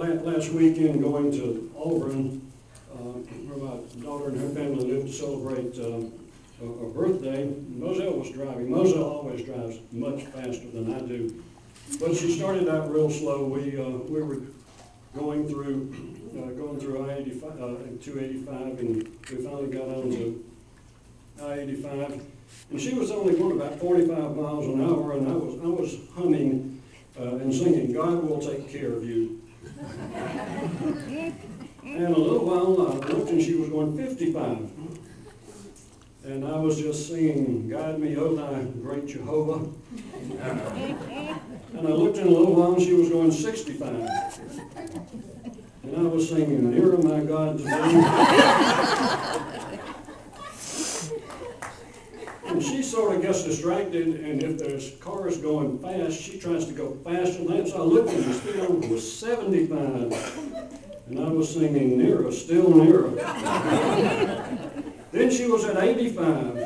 last weekend going to Auburn, where my daughter and her family lived to celebrate a birthday. Moselle was driving. Moselle always drives much faster than I do, but she started out real slow. We were going through I-85, 285, and we finally got onto I-85, and she was only going about 45 miles an hour, and I was humming and singing, "God will take care of you." And a little while I looked, and she was going 55. And I was just singing, "Guide me, O thou great Jehovah." And I looked in a little while, and she was going 65. And I was singing, "Nearer, my God, to thee." And she sort of gets distracted, and if there's cars going fast, she tries to go faster than that. So I looked, and the speed limit was 75. And I was singing, "Nearer, still nearer." Then she was at 85.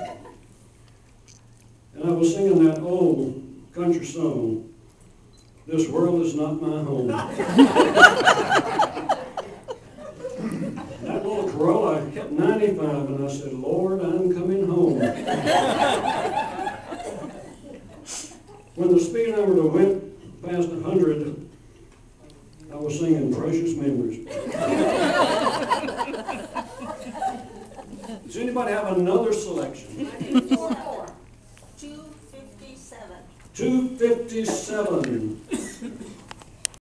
And I was singing that old country song, "This world is not my home." That little Corolla hit 95, and I said, "Lord, I'm coming home." When the speed limit went past 100, I was singing "Precious Memories." Does anybody have another selection? 257. 257.